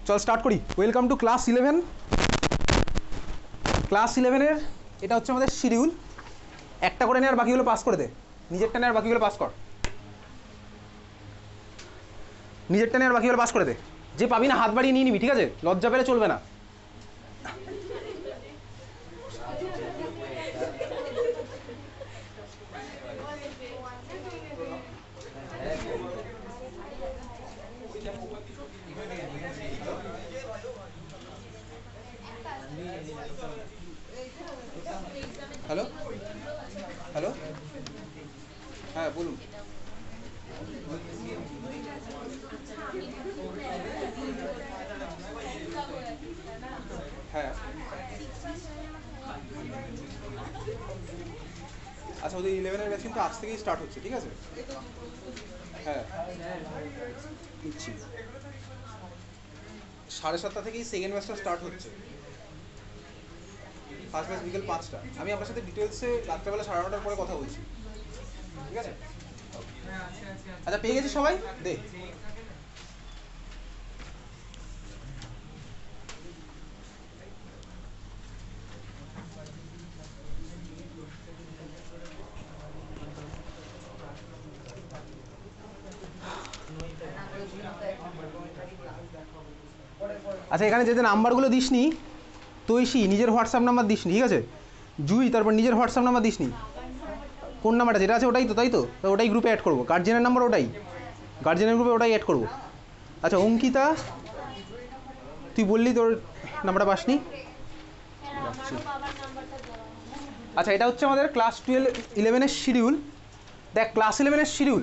চল স্টার্ট করি। Welcome to class 11। Class 11-এর এটা হচ্ছে আমাদের শিডিউল। একটা করে নে আর বাকিগুলো পাস করে দে। নিজেরটা নে আর বাকিগুলো পাস কর। নিজেরটা নে আর বাকিগুলো পাস করে দে। যে পাবি না হাত বাড়িয়ে নিয়ে নিবি, ঠিক আছে? লজ্জা পেলে চলবে না। হ্যালো হ্যালো, হ্যাঁ বলুন। হ্যাঁ আচ্ছা, ওদের 11-এর ব্যাচ কিন্তু আজ থেকেই স্টার্ট হচ্ছে, ঠিক আছে? হ্যাঁ নিচ্ছি। 7:30 থেকেই সেকেন্ড ব্যাচটা স্টার্ট হচ্ছে। ফার্স্ট ব্যাচ বিকেল 5টা। আমি আপনার সাথে ডিটেলসে রাত্রেবেলা 9:30টার পরে কথা বলছি, ঠিক আছে? আচ্ছা পেয়ে গেছি সবাই? দে। আচ্ছা এখানে যে নাম্বারগুলো দিসনি, তৈশি নিজের হোয়াটসঅ্যাপ নাম্বার দিসনি, ঠিক আছে? জুই তারপর নিজের হোয়াটসঅ্যাপ নাম্বার দিসনি। কোন নাম্বারটা যেটা আছে ওটাই তো, তাই তো? ওটাই গ্রুপে অ্যাড করবো। গার্জিয়ানের নাম্বার ওটাই, গার্জিয়ানের গ্রুপে ওটাই অ্যাড করবো। আচ্ছা অঙ্কিতা, তুই বললি তোর নাম্বারটা পাসনি। আচ্ছা এটা হচ্ছে আমাদের ক্লাস 11-এর শিডিউল। দেখ ক্লাস 11-এর শিডিউল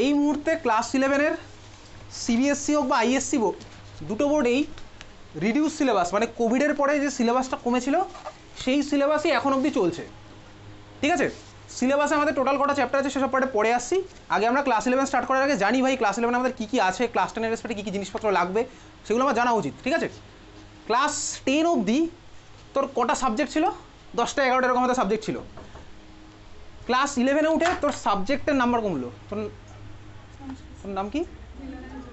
এই মুহূর্তে ক্লাস 11-এর সিবিএসসি হোক বা আইএসসি হোক, দুটো বোর্ডেই রিডিউস সিলেবাস, মানে কোভিডের পরে যে সিলেবাসটা কমেছিল সেই সিলেবাসই এখন অবধি চলছে, ঠিক আছে? সিলেবাসে আমাদের টোটাল কটা চ্যাপ্টার আছে সেসব পার্টে পড়ে আসছি। আগে আমরা ক্লাস 11 স্টার্ট করার আগে জানি ভাই ক্লাস 11 আমাদের কী কী আছে, ক্লাস 10-এর রেসপেক্টে কী কী জিনিসপত্র লাগবে সেগুলো আমার জানা উচিত, ঠিক আছে? ক্লাস 10 অবধি তোর কটা সাবজেক্ট ছিল? 10টা 11টা এরকম হয়তো সাবজেক্ট ছিল। ক্লাস 11-এ উঠে তোর সাবজেক্টের নাম্বার কমলো। তোর নাম কি?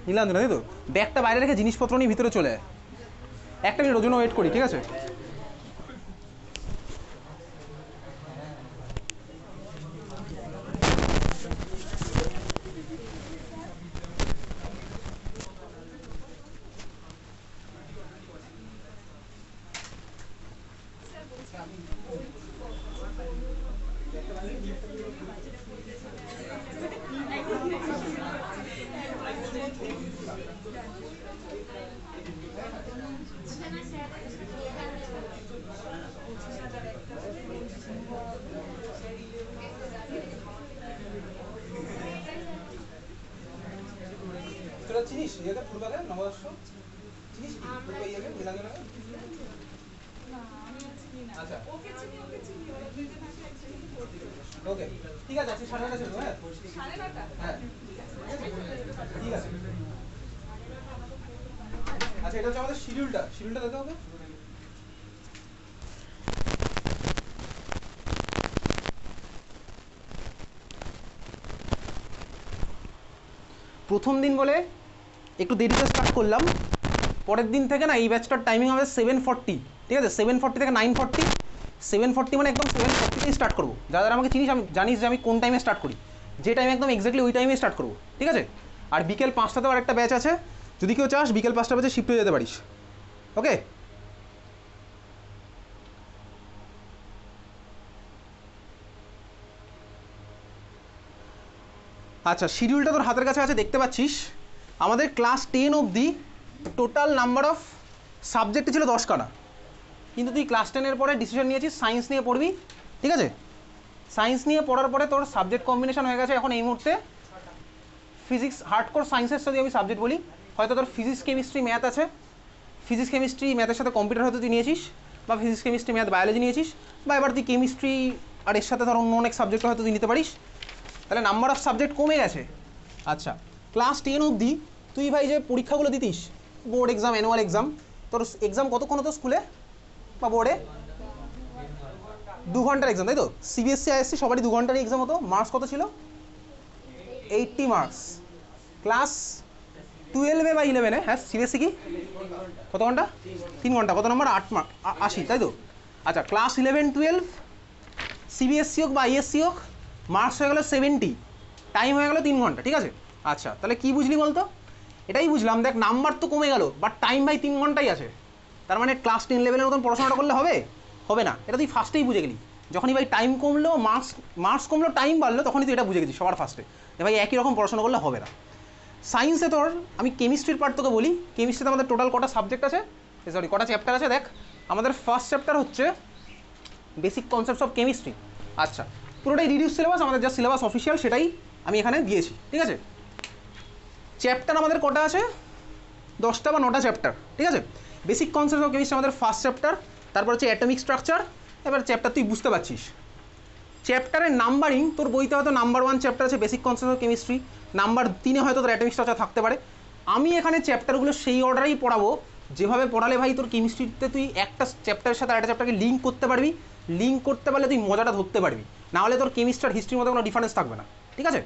নীলাঞ্জনা, তাই তো? ব্যাগটা বাইরে রেখে জিনিসপত্র নিয়ে ভিতরে চলে যায়। একটা মিনিট ওর জন্য ওয়েট করি, ঠিক আছে? তোরা চিনিস ইয়েকে ফুলবাগান নবদর্শ? চিনিস কি ফুলবা ইয়েকে নীলাঞ্জনা? আচ্ছা ওকে ঠিক আছে, আজকে 9:30 ছিল। হ্যাঁ 9:30, হ্যাঁ ঠিক আছে। আচ্ছা এটা হচ্ছে আমাদের শিডিউলটা দিতে হবে। প্রথম দিন বলে একটু দেরিতে স্টার্ট করলাম। পরের দিন থেকে না এই ব্যাচটার টাইমিং হবে 7:40, ঠিক আছে? 7:40 থেকে 9:40। 7:40 মানে একদম 7:40তেই স্টার্ট করবো। যারা আমাকে চিনিস, আমি জানিস যে আমি কোন টাইমে স্টার্ট করি, যে টাইমে একদম এক্স্যাক্টলি ওই টাইমে স্টার্ট করবো, ঠিক আছে? আর বিকেল 5টাতেও আরেকটা ব্যাচ আছে, যদি কেউ চাস বিকেল 5টা ব্যাচে শিফট হয়ে যেতে পারিস, ওকে? আচ্ছা শিডিউলটা তোর হাতের কাছে আছে, দেখতে পাচ্ছিস। আমাদের ক্লাস 10 অবধি টোটাল নাম্বার অফ সাবজেক্ট ছিল 10খানা, কিন্তু তুই ক্লাস 10-এর পরে ডিসিশন নিয়েছিস সায়েন্স নিয়ে পড়বি, ঠিক আছে? সায়েন্স নিয়ে পড়ার পরে তোর সাবজেক্ট কম্বিনেশন হয়ে গেছে এখন এই মুহূর্তে ফিজিক্স, হার্ডকোর সায়েন্সের যদি আমি সাবজেক্ট বলি, হয়তো তোর ফিজিক্স কেমিস্ট্রি ম্যাথ আছে। ফিজিক্স কেমিস্ট্রি ম্যাথের সাথে কম্পিউটার হয়তো তুই নিয়েছিস, বা ফিজিক্স কেমিস্ট্রি ম্যাথ বায়োলজি নিয়েছিস, বা এবার তুই কেমিস্ট্রি আর এর সাথে ধর অন্য অনেক সাবজেক্ট হয়তো তুই নিতে পারিস। তাহলে নাম্বার অফ সাবজেক্ট কমে গেছে। আচ্ছা ক্লাস 10 অবধি তুই ভাই যে পরীক্ষাগুলো দিতিস, বোর্ড এক্সাম, অ্যানুয়াল এক্সাম, তোর এক্সাম কতক্ষণ হতো স্কুলে বা বোর্ডে? 2 ঘন্টার এক্সাম, তাই তো? সিবিএসসি আইএসসি সবারই 2 ঘন্টারই এক্সাম হতো। মার্কস কত ছিল? 80 মার্কস। ক্লাস 12-এ বা 11-এ, হ্যাঁ সিবিএসসি কি কত ঘন্টা? 3 ঘন্টা। কত নম্বর? 80, তাই তো? আচ্ছা, ক্লাস 11-12 সিবিএসসি হোক বা আইএসসি হোক, মার্কস হয়ে গেল 70, টাইম হয়ে গেল 3 ঘন্টা, ঠিক আছে? আচ্ছা, তাহলে কি বুঝলি বলতো? এটাই বুঝলাম, দেখ নাম্বার তো কমে গেল বাট টাইম ভাই 3 ঘন্টাই আছে। তার মানে ক্লাস 10-11-এর মতন পড়াশোনাটা করলে হবে? হবে না। এটা তুই ফার্স্টেই বুঝে গেলি, যখনই ভাই টাইম কমলো, মার্কস কমলো, টাইম বাড়লো, তখনই তুই এটা বুঝে গেছিস সবার ফার্স্টে যে ভাই একই রকম পড়াশোনা করলে হবে না। সায়েন্সে তোর, আমি কেমিস্ট্রির পার্ট তোকে বলি, কেমিস্ট্রিতে আমাদের টোটাল কটা সাবজেক্ট আছে, সরি কটা চ্যাপ্টার আছে? দেখ, আমাদের ফার্স্ট চ্যাপ্টার হচ্ছে বেসিক কনসেপ্টস অফ কেমিস্ট্রি। আচ্ছা, পুরোটাই রিডিউস সিলেবাস, আমাদের যা সিলেবাস অফিসিয়াল সেটাই আমি এখানে দিয়েছি, ঠিক আছে? চ্যাপ্টার আমাদের কটা আছে? 10টা বা 9টা চ্যাপ্টার, ঠিক আছে? বেসিক কনসেপ্টস অফ কেমিস্ট্রি আমাদের ফার্স্ট চ্যাপ্টার, তারপর হচ্ছে অ্যাটমিক স্ট্রাকচার। এবার চ্যাপ্টার তুই বুঝতে পারছিস, চ্যাপ্টারের নাম্বারিং তোর বইতে হয়তো নাম্বার 1 চ্যাপ্টার আছে basic concept of chemistry, number 3-এ হয়তো তোর অ্যাটমিক স্ট্রাকচার থাকতে পারে। আমি এখানে চ্যাপ্টারগুলো সেই অর্ডারেই পড়াবো যেভাবে পড়ালে ভাই তোর কেমিস্ট্রিতে তুই একটা চ্যাপ্টারের সাথে আরেকটা চ্যাপ্টারকে লিঙ্ক করতে পারবি, লিঙ্ক করতে পারলে তুই মজাটা ধরতে পারবি, নাহলে তোর কেমিস্ট্রি আর হিস্ট্রির মধ্যে কোনো ডিফারেন্স থাকবে না, ঠিক আছে?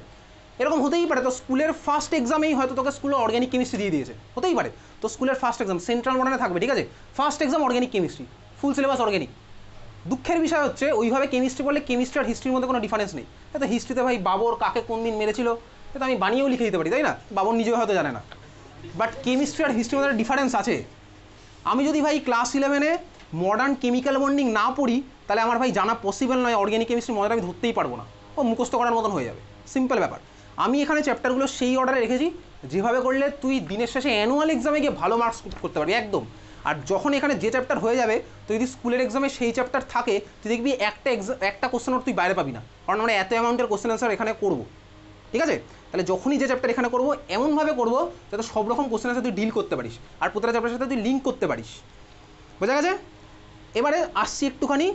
এরকম হতেই পারে তো স্কুলের ফার্স্ট এক্সামেই হয়তো তোকে স্কুলে অর্গ্যানিক কেমিস্ট্রি দিয়ে দিয়েছে, হতেই পারে। তো স্কুলের ফার্স্ট এক্সাম সেন্ট্রাল মডার্নে থাকবে, ঠিক আছে? First exam organic chemistry, full syllabus organic. দুঃখের বিষয় হচ্ছে ওইভাবে কেমিস্ট্রি বললে কেমিস্ট্রি আর হিস্ট্রির মধ্যে কোনো ডিফারেন্স নেই। তো হিস্ট্রিতে ভাই বাবর কাকে কোন দিন মেরেছিল তো আমি বানিয়েও লিখে দিতে পারি, তাই না? বাবর নিজেও হয়তো জানে না, বাট কেমিস্ট্রি আর হিস্ট্রির মধ্যে ডিফারেন্স আছে। আমি যদি ভাই ক্লাস 11-এ মডার্ন কেমিক্যাল বন্ডিং না পড়ি, তাহলে আমার ভাই জানা পসিবল নয় অর্গ্যানিক কেমিস্ট্রি মজাটা আমি ধরতেই পারবো না, ও মুখস্থ করার মতন হয়ে যাবে, সিম্পল ব্যাপার। আমি এখানে চ্যাপ্টারগুলো সেই অর্ডারে রেখেছি যেভাবে করলে তুই দিনের শেষে অ্যানুয়াল এক্সামে গিয়ে ভালো মার্কস করতে পারবি একদম। আর যখন এখানে যে চ্যাপ্টার হয়ে যাবে, তুই যদি স্কুলের এক্সামে সেই চ্যাপ্টার থাকে, তুই দেখবি একটা কোশ্চেন তুই বাইরে পাবি না, কারণ আমরা এত অ্যামাউন্টের কোশ্চেন অ্যান্সার এখানে করবো, ঠিক আছে? তাহলে যখনই যে চ্যাপ্টার এখানে করবো এমনভাবে করবো যাতে সব রকম কোশ্চেন অ্যান্সার তুই ডিল করতে পারিস আর প্রতিটা চ্যাপ্টারের সাথে তুই লিঙ্ক করতে পারিস, বোঝা গেছে? এবারে আসছি একটুখানি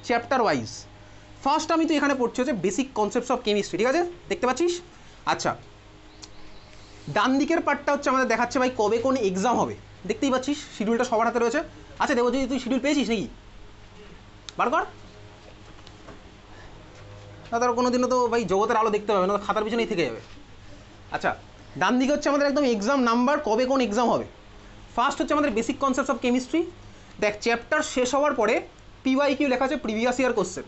চ্যাপ্টার ওয়াইজ। ফার্স্ট আমি তুই এখানে পড়ছি হচ্ছে বেসিক কনসেপ্টস অফ কেমিস্ট্রি, ঠিক আছে? দেখতে পাচ্ছিস? আচ্ছা, ডান দিকের পার্টটা হচ্ছে আমাদের দেখাচ্ছে ভাই কবে কোন এক্সাম হবে, দেখতেই পাচ্ছিস শিডিউলটা সবার হাতে রয়েছে। আচ্ছা দেখো, যদি তুই শিডিউল পেয়েছিস নাকি বার কর, না তার কোনো দিনও তো ভাই জগতের আলো দেখতে পাবে না, খাতার পিছনেই থেকে যাবে। আচ্ছা, ডান দিকে হচ্ছে আমাদের একদম এক্সাম নাম্বার, কবে কোন এক্সাম হবে। ফার্স্ট হচ্ছে আমাদের বেসিক কনসেপ্টস অফ কেমিস্ট্রি। দেখ, চ্যাপ্টার শেষ হওয়ার পরে PYQ লেখা আছে, প্রিভিয়াস ইয়ার কোশ্চেন।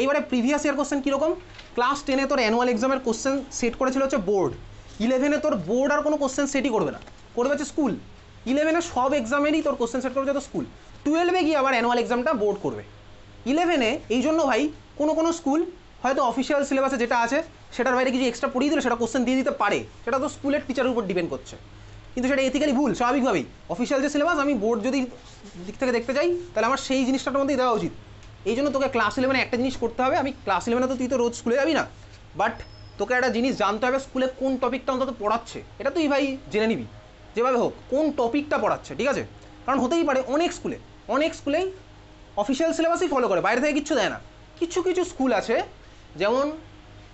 এইবারে প্রিভিয়াস ইয়ার কোশ্চেন কীরকম? ক্লাস 10-এ তোর অ্যানুয়াল এক্সামের কোশ্চেন সেট করেছিল হচ্ছে বোর্ড, 11-এ তোর বোর্ড আর কোনো কোশ্চেন সেটই করবে না, করবে হচ্ছে স্কুল। 11-এ সব এক্সামেরই তোর কোশ্চেন সেট করবে যত স্কুল, 12-এ গিয়ে আবার অ্যানুয়াল এক্সামটা বোর্ড করবে। 11-এ এই জন্য ভাই কোনো স্কুল হয়তো অফিসিয়াল সিলেবাসে যেটা আছে সেটার বাইরে কিছু এক্সট্রা পড়িয়ে দিলে সেটা কোশ্চেন দিয়ে দিতে পারে, সেটা তো স্কুলের টিচারের উপর ডিপেন্ড করছে, কিন্তু সেটা এথিক্যালি ভুল স্বাভাবিকভাবেই। অফিসিয়াল যে সিলেবাস আমি বোর্ড যদি দিক থেকে দেখতে চাই তাহলে আমার সেই জিনিসটার মধ্যেই দেওয়া উচিত। এই জন্য তোকে ক্লাস 11-এ একটা জিনিস করতে হবে, আমি ক্লাস 11-এ তো তুই তো রোজ স্কুলে যাবি না, বাট তোকে একটা জিনিস জানতে হবে স্কুলে কোন টপিকটা অন্তত পড়াচ্ছে, এটা তুই ভাই জেনে নিবি যেভাবে হোক কোন টপিকটা পড়াচ্ছে, ঠিক আছে? কারণ হতেই পারে অনেক স্কুলেই অফিসিয়াল সিলেবাসই ফলো করে, বাইরে থেকে কিচ্ছু দেয় না। কিছু স্কুল আছে যেমন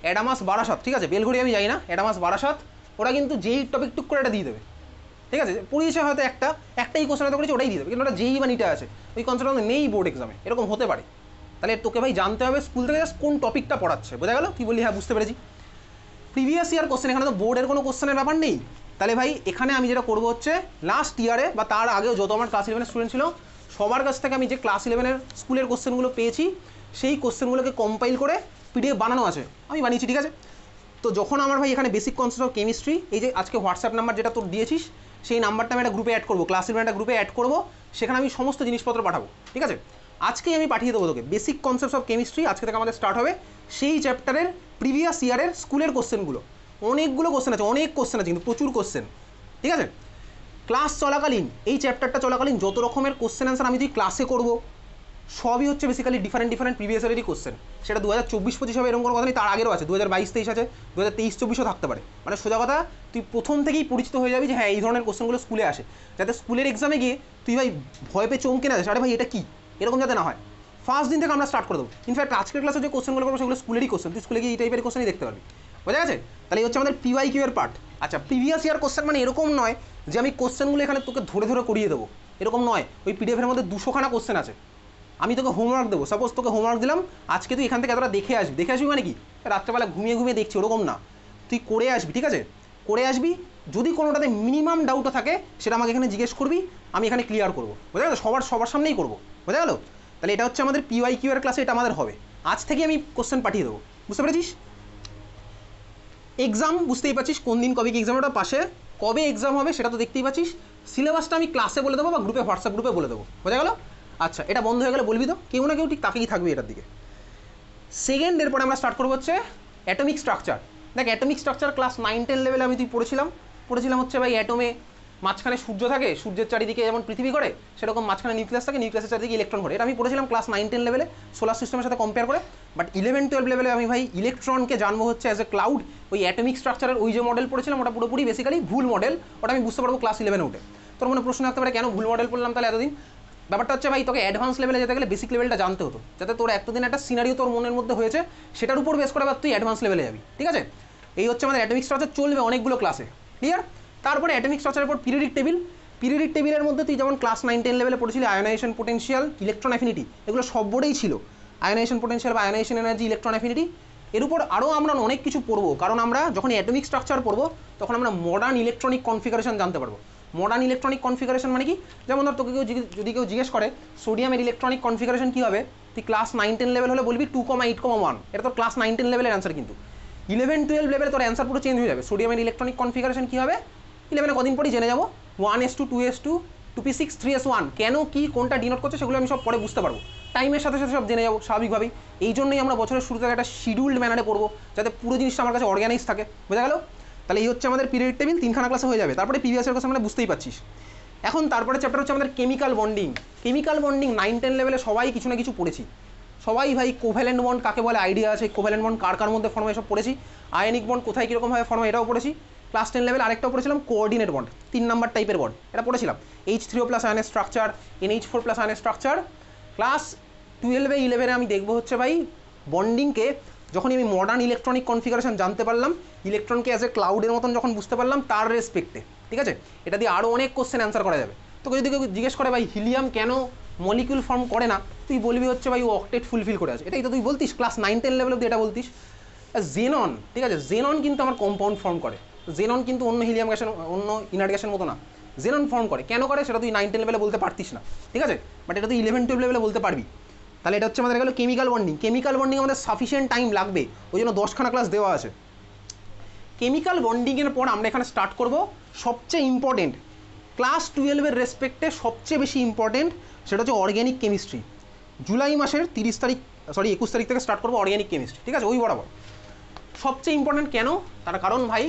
অ্যাডামাস বারাসাত, ঠিক আছে? বেলঘড়ি আমি যাই না, অ্যাডামাস বারাসাত, ওরা কিন্তু যেই টপিক টুক করে এটা দিয়ে দেবে, ঠিক আছে? পড়িয়েছে হয়তো একটাই কোশ্চেন হয়তো করেছে ওটাই দিয়ে দেবে, কিন্তু ওটা যেই বা নিটা আছে ওই কনসেপ্ট নেই বোর্ড এক্সামে, এরকম হতে পারে। তাহলে তোকে ভাই জানতে হবে স্কুল থেকে জাস্ট কোন টপিকটা পড়াচ্ছে, বোঝা গেল? কি বললি? হ্যাঁ বুঝতে পেরেছি। প্রিভিয়াস ইয়ার কোশ্চেন, এখানে তো বোর্ডের কোনো কোশ্চেনের ব্যাপার নেই, তাহলে ভাই এখানে আমি যেটা করবো হচ্ছে লাস্ট ইয়ারে বা তার আগেও যত আমার ক্লাস 11-এর স্টুডেন্ট ছিল সবার কাছ থেকে আমি যে ক্লাস 11-এর স্কুলের কোশ্চেনগুলো পেয়েছি সেই কোশ্চেনগুলোকে কম্পাইল করে PDF বানানো আছে, আমি বানিয়েছি, ঠিক আছে? তো যখন আমার ভাই এখানে বেসিক কনসেপ্ট অফ কেমিস্ট্রি, এই যে আজকে হোয়াটসঅ্যাপ নাম্বার যেটা তোর দিয়েছিস সেই নাম্বারটা আমি একটা গ্রুপে অ্যাড করবো, ক্লাস 11 একটা গ্রুপে অ্যাড করবো, সেখানে আমি সমস্ত জিনিসপত্র পাঠাবো, ঠিক আছে? আজকেই আমি পাঠিয়ে দেবো তোকে বেসিক কনসেপ্টস অফ কেমিস্ট্রি, আজকে থেকে আমাদের স্টার্ট হবে সেই চ্যাপ্টারের প্রিভিয়াস ইয়ারের স্কুলের কোশ্চেনগুলো। অনেকগুলো কোশ্চেন আছে, অনেক কোশ্চেন আছে, কিন্তু প্রচুর কোশ্চেন, ঠিক আছে? ক্লাস চলাকালীন, এই চ্যাপ্টারটা চলাকালীন যত রকমের কোশ্চেন অ্যান্সার আমি যদি ক্লাসে করবো সবই হচ্ছে বেসিক্যালি ডিফারেন্ট প্রিভিয়াস ইয়ারেরই কোশ্চেন। সেটা 2024-25 হবে এরকম কোনো কথা নেই, তার আগেরও আছে, 2022-23 আছে, 2023-24ও থাকতে পারে। মানে সোজা কথা তুই প্রথম থেকেই পরিচিত হয়ে যাবি যে হ্যাঁ এই ধরনের কোশ্চেনগুলো স্কুলে আসে, যাতে স্কুলের এক্সামে গিয়ে তুই ভাই ভয় পেয়ে চমকে না যাস, আরে ভাই এটা কি, এরকম যাতে না হয়। ফার্স্ট দিন থেকে আমরা স্টার্ট করে দেবো। ইনফ্যাক্ট আজকের ক্লাসে যে কোশ্চেনগুলো করবো সেগুলো স্কুলেরই কোশ্চেন, তুই স্কুলে গিয়ে এই টাইপের কোশ্চেনই দেখতে পারবি, বোঝা গেছে? তাহলে এই হচ্ছে আমাদের PYQ এর পার্ট। আচ্ছা, প্রিভিয়াস ইয়ার কোশ্চেন মানে এরকম নয় যে আমি কোশ্চেনগুলো এখানে তোকে ধরে করিয়ে দেবো, এরকম নয়। ওই PDF-এর মধ্যে 200খানা কোশ্চেন আছে, আমি তোকে হোমওয়ার্ক দেবো। সাপোজ তোকে হোমওয়ার্ক দিলাম আজকে, তুই এখান থেকে এতটা দেখে আসবি মানে কি রাত্রেবেলা ঘুমিয়ে দেখছি ওরকম না, তুই করে আসবি, ঠিক আছে? করে আসবি, যদি কোনোটাতে মিনিমাম ডাউটও থাকে সেটা আমাকে এখানে জিজ্ঞেস করবি, আমি এখানে ক্লিয়ার করবো, বোঝা গেল? সবার সামনেই করবো, বোঝা গেল? তাহলে এটা হচ্ছে আমাদের PYQ এর ক্লাসে, এটা আমাদের হবে। আজ থেকে আমি কোশ্চেন পাঠিয়ে দেবো, বুঝতে পেরেছিস? এক্সাম বুঝতেই পারছিস কোন দিন কবে কি এক্সাম, ওটা পাশে কবে এক্সাম হবে সেটা তো দেখতেই পাচ্ছিস। সিলেবাসটা আমি ক্লাসে বলে দেবো বা গ্রুপে, হোয়াটসঅ্যাপ গ্রুপে বলে দেবো, বোঝা গেল? আচ্ছা, এটা বন্ধ হয়ে গেলে বলবি তো, কেউ না কেউ ঠিক তাকিয়ে থাকবে এটার দিকে। সেকেন্ড, এরপরে আমরা স্টার্ট করবো হচ্ছে অ্যাটমিক স্ট্রাকচার। দেখ, অ্যাটমিক স্ট্রাকচার ক্লাস 9-10 লেভেলে আমি পড়েছিলাম হচ্ছে ভাই, অ্যাটমে মাঝখানে সূর্য থাকে, সূর্যের চারিদিকে যেমন পৃথিবী করে সেরকম মাঝখানে নিউক্লিয়াস থাকে, নিউক্লিয়াসের চারিদিকে ইলেকট্রন ঘটে। এটা আমি পড়েছিলাম ক্লাস 9-10 লেভেলে সোলার সিস্টেমের সাথে কম্পেয়ার করে। বাট 11-12 লেভেলে আমি ভাই ইলেকট্রনকে জানবো হচ্ছে অ্যাজ এ ক্লাউড। ওই অ্যাটমিক স্ট্রাকচারের ওই যে মডেল পড়েছিলাম ওটা পুরোপুরি বেসিক্যালি ভুল মডেল, ওটা আমি বুঝতে পারবো ক্লাস 11-এ উঠে। তোর মনে প্রশ্ন আসতে পারে কেন ভুল মডেল পড়লাম তাহলে এতদিন? ব্যাপারটা হচ্ছে ভাই, তোকে অ্যাডভান্স লেভেলে যেতে গেলে বেসিক লেভেলটা জানতে হতো, যাতে তোর এতদিন একটা সিনারিও তোর মনের মধ্যে হয়েছে সেটার উপর বেস করে আবার তুই অ্যাডভান্স লেভেলে যাবি, ঠিক আছে? এই হচ্ছে আমাদের অ্যাটমিক স্ট্রাকচার, চলবে অনেকগুলো ক্লাসে, ক্লিয়ার? তারপরে অ্যাটমিক স্ট্রাকচারের পর পিরিয়ডিক টেবিলের মধ্যে তুই যেমন ক্লাস 9-10 লেভেলে পড়েছিলি আয়োনাইজেশন পোটেনশিয়াল, ইলেকট্রন অ্যাফিনিটি, এগুলো সব বোর্ডেই ছিল। আয়োনাইজেশন পোটেনশিয়াল বা আয়োনাইজেশন এনার্জি, ইলেকট্রন অ্যাফিনিটি, এর উপর আরও আমরা অনেক কিছু পড়বো, কারণ আমরা যখন অ্যাটমিক স্ট্রাকচার পড়বো তখন আমরা মডার্ন ইলেকট্রনিক কনফিগারেশন জানতে পারবো। মডার্ন ইলেকট্রনিক কনফিগারেশন মানে কি? যেমন ধর তোকে যদি কেউ জিজ্ঞেস করে সোডিয়ামের ইলেকট্রনিক কনফিগারেশন কী হবে, তুই ক্লাস 9-10 লেভেল হলে বলবি 2,8,1, এটা তোর ক্লাস 9-10 লেভেলের অ্যান্সার। কিন্তু 11-12 লেভেলে তোর অ্যান্সার পুরো চেঞ্জ হয়ে যাবে। সোডিয়ামের ইলেকট্রনিক কনফিগারেশন কী হবে 11-এ কদিন পরই জেনে যাবো। 1s2, 2s2, 2p6, 3s1, কেন কি কোনটা ডিনোট করছে সেগুলো আমি সব পরে বুঝতে পারবো, টাইমের সাথে সাথে সব জেনে যাবো স্বাভাবিকভাবেই। এই জন্যই আমরা বছরের শুরু থেকে একটা শিডিউল্ড ম্যানারে পড়বো, যাতে পুরো জিনিসটা আমার কাছে অর্গানাইজ থাকে, বোঝা গেল? তাহলে এই হচ্ছে আমাদের পিরিয়ড টেবিল, 3খানা ক্লাসে হয়ে যাবে। তারপরে প্রিভিয়াসের কথা আমরা বুঝতেই পারছিস। এখন তারপরে চ্যাপ্টার হচ্ছে আমাদের কেমিক্যাল বন্ডিং। 9-10 লেভেলে সবাই কিছু না কিছু পড়েছি, সবাই ভাই। কোভ্যালেন্ট বন্ড কাকে বলে আইডিয়া আছে, কোভ্যালেন্ট বন্ড কার মধ্যে ফর্ম হয় এসব পড়েছি। আয়নিক বন্ড কোথায় কীরকমভাবে ফর্ম হয় এটাও পড়েছি। ক্লাস 10 লেভেল আরেকটাও পড়েছিলাম কোঅর্ডিনেট বন্ড, 3 নাম্বার টাইপের বন্ড, এটা পড়েছিলাম। H3O+ আয়নের স্ট্রাকচার, NH4+ আয়নের স্ট্রাকচার। ক্লাস 12-11-এ আমি দেখবো হচ্ছে ভাই বন্ডিংকে, যখনই আমি মডার্ন ইলেকট্রনিক কনফিগারেশন জানতে পারলাম, ইলেকট্রনকে অ্যাজ এ ক্লাউডের মতন যখন বুঝতে পারলাম তার রেসপেক্টে, ঠিক আছে? এটা দিয়ে আরও অনেক কোশ্চেন অ্যান্সার করা যাবে। তোকে যদি কেউ জিজ্ঞেস করে ভাই হিলিয়াম কেন মলিকিউল ফর্ম করে না, তুই বলবি হচ্ছে ভাই ও অক্টেট ফুলফিল করে আছে, এটাই তো তুই বলতিস ক্লাস 9-10 লেভেল অব্দি এটা বলতিস। জেনন, ঠিক আছে, জেনন কিন্তু আমার কম্পাউন্ড ফর্ম করে, জেনন কিন্তু অন্য হিলিয়াম গ্যাসের, অন্য ইনার্ট গ্যাসের মতো না, জেনন ফর্ম করে। কেন করে সেটা তুই 9-10 লেভেলে বলতে পারতিস না, ঠিক আছে? বাট এটা তুই 11-12 লেভেলে বলতে পারবি। তাহলে এটা হচ্ছে আমাদের গেল কেমিক্যাল বন্ডিং। কেমিক্যাল বন্ডিং আমাদের সাফিসিয়েন্ট টাইম লাগবে, ওই জন্য 10খানা ক্লাস দেওয়া আছে। কেমিক্যাল বন্ডিংয়ের পর আমরা এখানে স্টার্ট করব সবচেয়ে ইম্পর্টেন্ট, ক্লাস 12-এর রেসপেক্টে সবচেয়ে বেশি ইম্পর্টেন্ট, সেটা হচ্ছে অর্গ্যানিক কেমিস্ট্রি। জুলাই মাসের 21 তারিখ থেকে স্টার্ট করবো অর্গ্যানিক কেমিস্ট্রি, ঠিক আছে? ওই বরাবর সবচেয়ে ইম্পর্টেন্ট। কেন? তার কারণ ভাই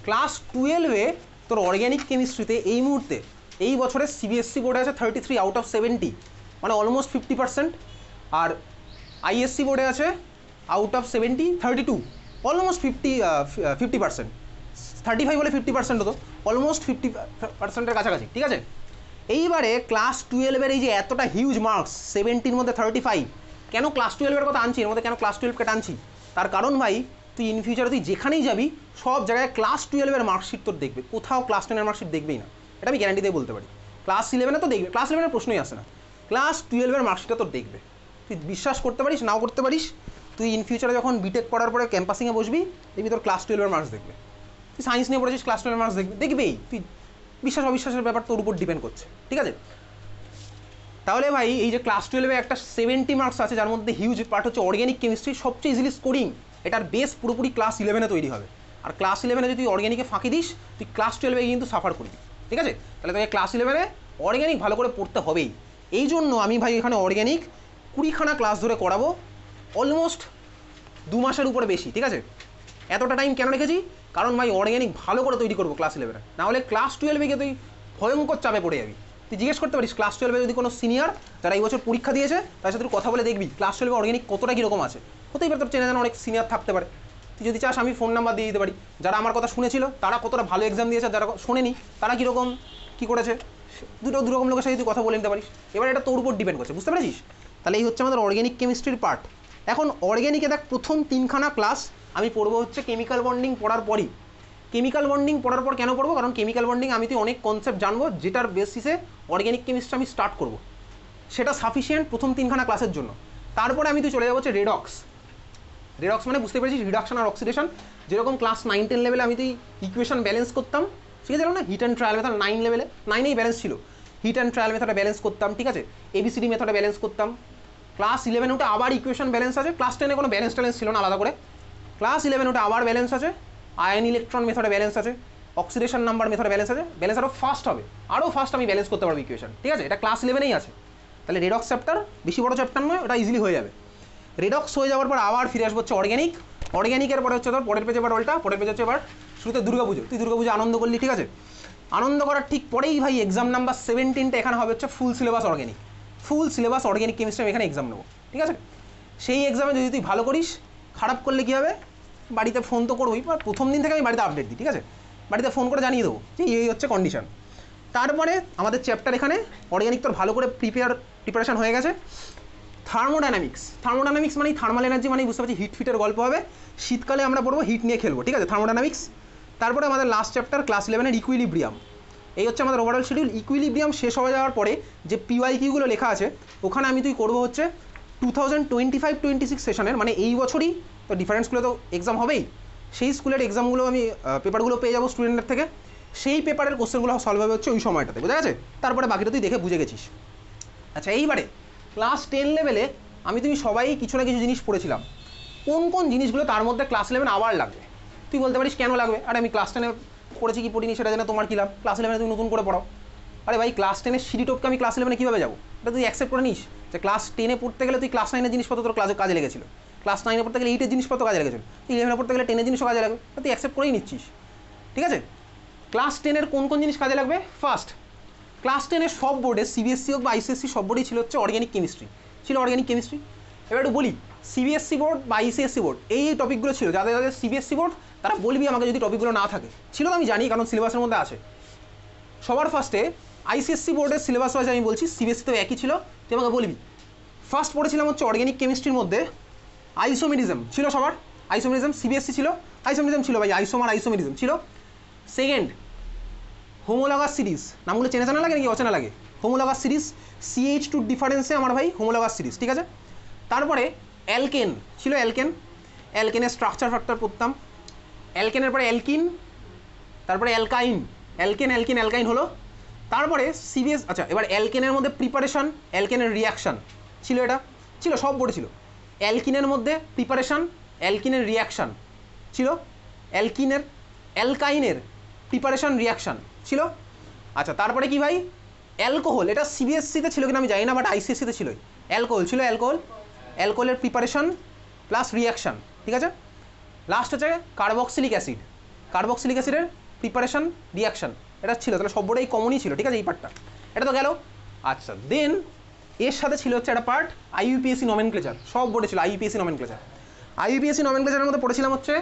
ক্লাস 12-এ তোর অর্গ্যানিক কেমিস্ট্রিতে এই মুহূর্তে এই বছরের CBSE বোর্ডে আছে 33 আউট অফ 70, মানে অলমোস্ট 50%। আর ISC বোর্ডে আছে আউট অফ 70 32, অলমোস্ট 50%। 35 বলে 50% হতো, অলমোস্ট 50%-এর কাছাকাছি, ঠিক আছে? এইবারে ক্লাস 12-এর এই যে এতটা হিউজ মার্কস, 70-র মধ্যে 35, কেন ক্লাস 12-এর কথা আনছি, এর মধ্যে কেন ক্লাস 12-কে টানছি? তার কারণ ভাই তুই ইন ফিউচারে তুই যেখানেই যাবি সব জায়গায় ক্লাস 12-এর মার্কশিট তোর দেখবে, কোথাও ক্লাস 10-এর মার্কশিট দেখবেই না, এটা আমি গ্যারান্টি দিয়ে বলতে পারি। ক্লাস 11-এ তো দেখবে, ক্লাস 11-এর প্রশ্নই আসে না, ক্লাস 12-এর মার্কশিটটা তোর দেখবে। তুই বিশ্বাস করতে পারিস নাও করতে পারিস, তুই ইন ফিউচারে যখন বিটেক করার পরে ক্যাম্পাসিংয়ে বসবি দেখবি তোর ক্লাস 12-এর মার্কস দেখবে। তুই সায়েন্স নিয়ে পড়েছিস, ক্লাস 12-এর মার্কস দেখবেই। তুই বিশ্বাস অবিশ্বাসের ব্যাপার তোর উপর ডিপেন্ড করছে, ঠিক আছে? তাহলে ভাই এই যে ক্লাস 12-এ একটা 70 মার্কস আছে, যার মধ্যে হিউজ পার্ট হচ্ছে অর্গ্যানিক কেমিস্ট্রি, সবচেয়ে ইজিলি স্কোরিং, এটার বেস পুরোপুরি ক্লাস 11-এ তৈরি হবে। আর ক্লাস 11-এ যদি তুই অর্গ্যানিকে ফাঁকি দিস তুই ক্লাস 12-এ কিন্তু সাফার করবি, ঠিক আছে? তাহলে তোকে ক্লাস 11-এ অর্গ্যানিক ভালো করে পড়তে হবেই। এই জন্য আমি ভাই এখানে অর্গ্যানিক 20খানা ক্লাস ধরে করাবো, অলমোস্ট 2 মাসের উপরে বেশি, ঠিক আছে? এতটা টাইম কেন রেখেছি? কারণ ভাই অর্গ্যানিক ভালো করে তৈরি করবো ক্লাস 11-এ, নাহলে ক্লাস 12-এ গিয়ে তুই ভয়ঙ্কর চাপে পড়ে যাবি। তুই জিজ্ঞেস করতে পারিস ক্লাস 12-এ যদি কোনো সিনিয়র যারা এই বছর পরীক্ষা দিয়েছে তার সাথে তুই কথা বলে দেখবি ক্লাস 12-এ অর্গ্যানিক কতটা কীরকম আছে। হতেই পারে তোর চেনা জানা অনেক সিনিয়র থাকতে পারে, তুই যদি চাস আমি ফোন নাম্বার দিয়ে দিতে পারি, যারা আমার কথা শুনেছিল তারা কতটা ভালো এক্সাম দিয়েছে, যারা শোনেনি তারা কীরকম কী করেছে, দুরকম লোকের সাথে তুই কথা বলে নিতে পারিস। এবার এটা তোর উপর ডিপেন্ড করছে, বুঝতে পেরেছিস? তাহলে এই হচ্ছে আমাদের অর্গ্যানিক কেমিস্ট্রির পার্ট। এখন অর্গ্যানিকে দেখ প্রথম 3খানা ক্লাস আমি পড়বো হচ্ছে কেমিক্যাল বন্ডিং পড়ার পরই। কেমিক্যাল বন্ডিং পড়ার পর কেন পড়বো? কারণ কেমিক্যাল বন্ডিং আমি তুই অনেক কনসেপ্ট জানবো, যেটার বেসিসে অর্গ্যানিক কেমিস্ট্রি আমি স্টার্ট করবো, সেটা সাফিসিয়েন্ট প্রথম 3খানা ক্লাসের জন্য। তারপরে আমি তুই চলে যাবো হচ্ছে রেডক্স। রেডক্স মানে বুঝতে পেরেছিস রিডাকশন আর অক্সিডেশন। যেরকম ক্লাস 9-10 লেভেলে আমি তুই ইকুয়েশন ব্যালেন্স করতাম, শিখেছিলাম না হিট অ্যান্ড ট্রায়াল মেথড 9 লেভেলে, 9এই ব্যালেন্স ছিল। হিট অ্যান্ড ট্রায়াল মেথডে ব্যালেন্স করতাম, ঠিক আছে, এবিসিডি মেথডে ব্যালেন্স করতাম। ক্লাস 11 ওটা আবার ইকুয়েশন ব্যালেন্স আছে, ক্লাস 10-এ কোনো ব্যালেন্স ট্যালেন্স ছিল না আলাদা করে। ক্লাস 11 ওটা আবার ব্যালেন্স আছে, আয়ন ইলেকট্রন মেথডে ব্যালেন্স আছে, অক্সিডেশন নাম্বার মেথডে ব্যালেন্স আছে। ব্যালেন্স আরও ফাস্ট হবে, আরও ফাস্ট আমি ব্যালেন্স করতে পারবো ইকুয়েশন, ঠিক আছে। এটা ক্লাস 11-এই আছে। তাহলে রেডক্স চ্যাপ্টার বেশি বড় চ্যাপ্টার নয়, ওটা ইজিলি হয়ে যাবে। রেডক্স হয়ে যাওয়ার পর আবার ফিরে আসবো হচ্ছে অর্গ্যানিক। অর্গ্যানিকের পরে হচ্ছে তোর পরের পেজে এবার উল্টা, পরের পেজে হচ্ছে এবার শুরুতে দুর্গাপুজো। তুই দুর্গাপুজো আনন্দ করলি, ঠিক আছে, আনন্দ করার ঠিক পরেই ভাই এক্সাম নাম্বার 17টা এখানে হবে হচ্ছে full syllabus organic. Full syllabus organic chemistry আমি এখানে এক্সাম নেবো, ঠিক আছে। সেই এক্সামে যদি তুই ভালো করিস, খারাপ করলে কী হবে, বাড়িতে ফোন তো করবোই, প্রথম দিন থেকে আমি বাড়িতে আপডেট দিই, ঠিক আছে, বাড়িতে ফোন করে জানিয়ে দেবো যে এই হচ্ছে কন্ডিশন। তারপরে আমাদের চ্যাপ্টার এখানে অর্গ্যানিক তোর ভালো করে প্রিপারেশন হয়ে গেছে। থার্মোডাইনামিক্স, থার্মোডাইনামিক্স মানেই থার্মাল এনার্জি, মানেই বুঝতে পারছি হিট ফিটের গল্প হবে। শীতকালে আমরা পড়বো হিট নিয়ে খেলবো, ঠিক আছে, থার্মোডাইনামিক্স। তারপরে আমাদের লাস্ট চ্যাপ্টার ক্লাস 11-এর ইকুইলিব্রিয়াম। এই হচ্ছে আমাদের ওভারঅল শিডিউল। ইকুইলিব্রিয়াম শেষ হয়ে যাওয়ার পরে যে পিওয়াইকিউগুলো লেখা আছে ওখানে আমি তুই করবো হচ্ছে 2025-26 সেশনের, মানে এই বছরই তো ডিফারেন্ট স্কুলে তো এক্সাম হবেই, সেই স্কুলের এক্সামগুলো আমি পেপারগুলো পেয়ে যাবো স্টুডেন্টের থেকে। সেই পেপারের কোশ্চেনগুলো সলভ হবে হচ্ছে ওই সময়টাতে, বোঝা গেছে। তারপরে বাকিটা তুই দেখে বুঝে গেছিস। আচ্ছা, এইবারে ক্লাস 10 লেভেলে আমি তুমি সবাই কিছু না কিছু জিনিস পড়েছিলাম। কোন কোন জিনিসগুলো তার মধ্যে ক্লাস 11 আবার লাগবে? তুই বলতে পারিস কেন লাগবে? আরে আমি ক্লাস 10-এ পড়েছি কি পড়িনি সেটা জেনে তোমার কী লাভ, ক্লাস 11-এ তুমি নতুন করে পড়াও। আরে ভাই ক্লাস 10-এর সিডি টপকে আমি ক্লাস 11-এ কীভাবে যাবো? এটা তুই অ্যাকসেপ্ট করে নিস যে ক্লাস 10-এ পড়তে গেলে তুই ক্লাস 9-এর জিনিসপত্র তোর কাজে লেগেছিল, ক্লাস 9-এ পড়তে গেলে 8-এর জিনিসপত্র কাজে লেগেছিল, তুই 11-এ পড়তে গেলে 10-এর জিনিসও কাজে লাগবে, তুই অ্যাকসেপ্ট করেই নিচ্ছিস, ঠিক আছে। ক্লাস 10-এর কোন কোন জিনিস কাজে লাগবে? ফার্স্ট, ক্লাস 10-এর সব বোর্ডে সিবিএসসি হোক বা আইসিএসসি সব বোর্ডেই ছিল হচ্ছে অর্গ্যানিক কেমিস্ট্রি, ছিল অর্গ্যানিক কেমিস্ট্রি। এবার একটু বলি, সিবিএসসি বোর্ড বা আইসিএসসি বোর্ড এই টপিকগুলো ছিল। যাদের যাদের সিবিএসসি বোর্ড তারা বলবি আমাকে যদি টপিকগুলো না থাকে, ছিল তো আমি জানি কারণ সিলেবাসের মধ্যে আছে। সবার ফার্স্টে আইসিএসসি বোর্ডের সিলেবাস ওয়াইজ আমি বলছি, সিবিএসসিতেও একই ছিল, তুই আমাকে বলবি। ফার্স্ট পড়েছিলাম হচ্ছে অর্গ্যানিক কেমিস্ট্রির মধ্যে আইসোমেরিজম ছিল সবার, আইসোমেরিজম সিবিএসসি ছিল, আইসোমেরিজম ছিল ভাই, আইসোমেরিজম ছিল। সেকেন্ড, হোমোলগাস সিরিজ, নামগুলো চেনা জানা লাগে নাকি অচেনা লাগে? হোমোলগাস সিরিজ, CH2 ডিফারেন্সে আমার ভাই হোমোলগাস সিরিজ, ঠিক আছে। তারপরে অ্যালকেন ছিল, অ্যালকেনের স্ট্রাকচার ফ্যাক্টর পড়তাম। অ্যালকেনের পরে অ্যালকিন, তারপরে অ্যালকাইন, অ্যালকাইন হলো। তারপরে আচ্ছা এবার অ্যালকেনের মধ্যে প্রিপারেশন, অ্যালকেনের রিয়াকশান ছিল, এটা ছিল সব বোর্ডে ছিল। অ্যালকিনের মধ্যে প্রিপারেশন, অ্যালকিনের রিয়াকশান ছিল। অ্যালকাইনের প্রিপারেশন রিয়াকশান ছিল। আচ্ছা তারপরে কি ভাই, অ্যালকোহল, এটা সিবিএসসিতে ছিল কিনা আমি জানি না, বাট আইসিএসসিতে ছিল। অ্যালকোহল ছিল, অ্যালকোহলের প্রিপারেশন প্লাস রিয়াকশান, ঠিক আছে। লাস্ট হচ্ছে কার্বক্সিলিক অ্যাসিডের প্রিপারেশন রিয়াকশান, এটা ছিল। তাহলে সব বোর্ডেই কমনই ছিল, ঠিক আছে, এই পার্টটা এটা তো গেল। আচ্ছা দেন এর সাথে ছিল হচ্ছে একটা পার্ট আইইউপিএসসি নমেনক্লেচার, সব বোর্ডে ছিল আইইউপিএসসি নমেনক্লেচার। আইইউপিএসসি নমেনক্লেচারের মধ্যে পড়েছিলাম হচ্ছে